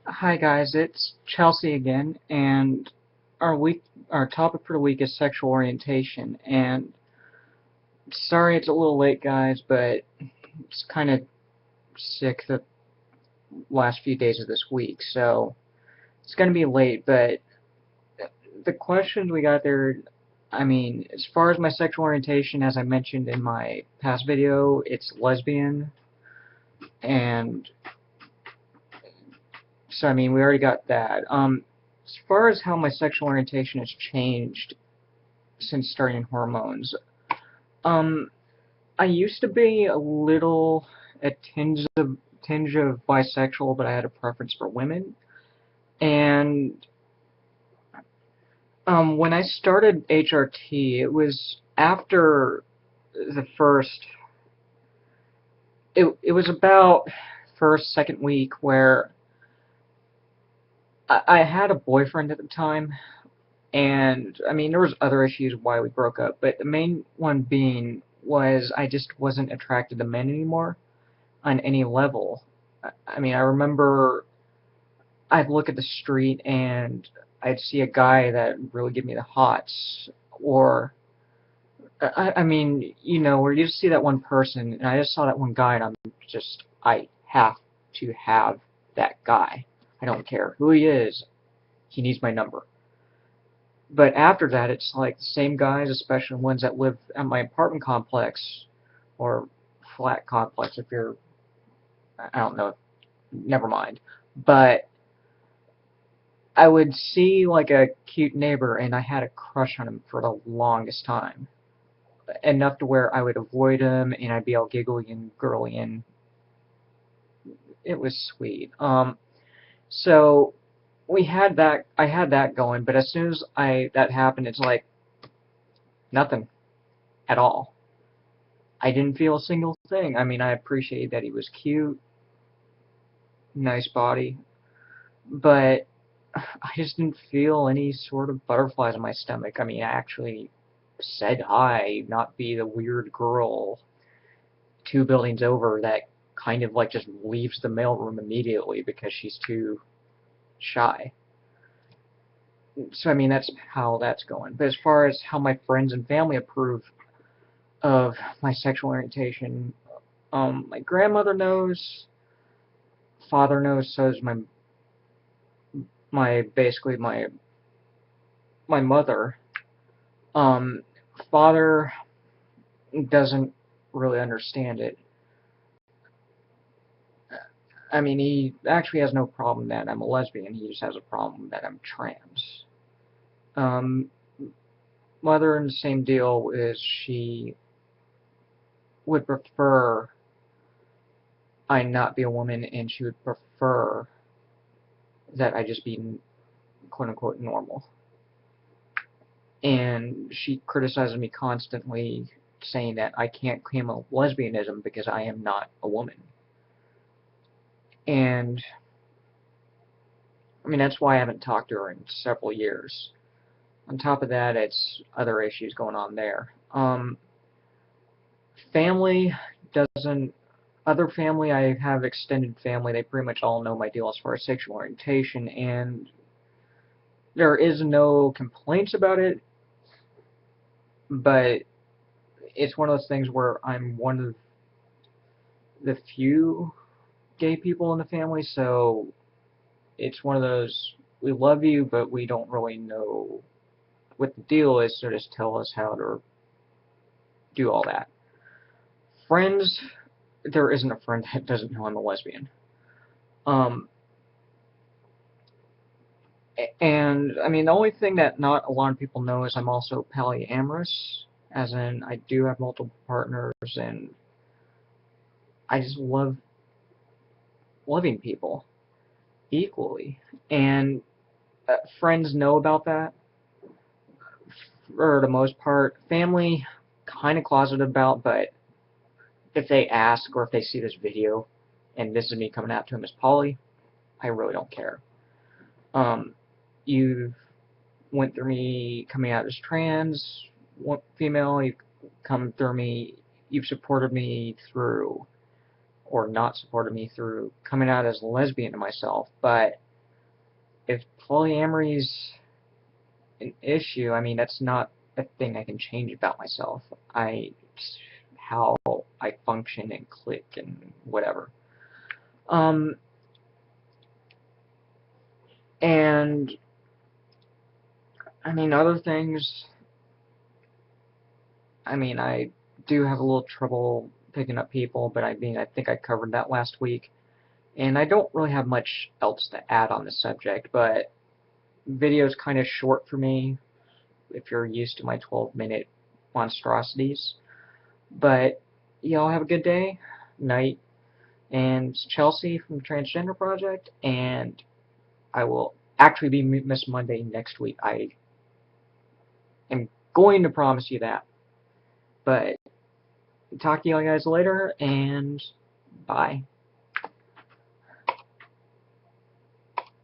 Hi guys, it's Chelsea again, and our week, our topic for the week is sexual orientation. And sorry it's a little late, guys, but it's kind of sick the last few days of this week, so it's gonna be late. But the questions we got there, I mean, as far as my sexual orientation, as I mentioned in my past video, it's lesbian, and so I mean we already got that. As far as how my sexual orientation has changed since starting hormones. Um, I used to be a tinge of bisexual, but I had a preference for women. And when I started HRT, it was after the first. It was about first second week where I had a boyfriend at the time, and I mean there was other issues why we broke up, but the main one being was I just wasn't attracted to men anymore on any level. I mean, I remember I'd look at the street and I'd see a guy that really give me the hots, or I mean, where you just see that one person, and I just saw that one guy, and I have to have that guy. I don't care who he is, he needs my number. But after that, it's like the same guys, especially ones that live at my apartment complex or flat complex. If you're, I don't know, never mind. But I would see like a cute neighbor and I had a crush on him for the longest time. Enough to where I would avoid him and I'd be all giggly and girly and it was sweet. So I had that going, but as soon as that happened, it's like nothing at all. I didn't feel a single thing. I mean, I appreciated that he was cute, nice body, but I just didn't feel any sort of butterflies in my stomach. I mean, I actually said hi, not be the weird girl 2 buildings over that kind of like just leaves the mailroom immediately because she's too shy. So I mean that's how that's going. But as far as how my friends and family approve of my sexual orientation, my grandmother knows, father knows, so does my basically my mother. Um, Father doesn't really understand it. I mean, he actually has no problem that I'm a lesbian. He just has a problem that I'm trans. Um, Mother in the same deal is she would prefer I not be a woman, and she would prefer that I just be quote unquote normal. And she criticizes me constantly, saying that I can't claim a lesbianism because I am not a woman. And I mean that's why I haven't talked to her in several years. On top of that, it's other issues going on there. Family doesn't. Other family, I have extended family. They pretty much all know my deal as far as sexual orientation, and there is no complaints about it. But it's one of those things where I'm one of the few gay people in the family, so it's one of those we love you, but we don't really know what the deal is, so just tell us how to do all that. Friends, there isn't a friend that doesn't know I'm a lesbian. Um, and I mean, the only thing that not a lot of people know is I'm also polyamorous, as in I do have multiple partners, and I just love loving people equally. And friends know about that for the most part. Family, kind of closeted about, but if they ask or if they see this video, and this is me coming out to them as poly, I really don't care. Um, you've went through me coming out as trans, female. You've come through me. You've supported me through, or not supported me through coming out as lesbian to myself. But if polyamory's an issue, I mean, that's not a thing I can change about myself. It's how I function and click and whatever. Um, and I mean, other things. I mean, I do have a little trouble picking up people, but I mean, I think I covered that last week. And I don't really have much else to add on the subject, but video's kind of short for me if you're used to my 12-minute monstrosities. But y'all have a good day, night, and it's Chelsea from the Transgender Project, and I will actually be Miss Monday next week. I am going to promise you that. But talk to you guys later, and bye.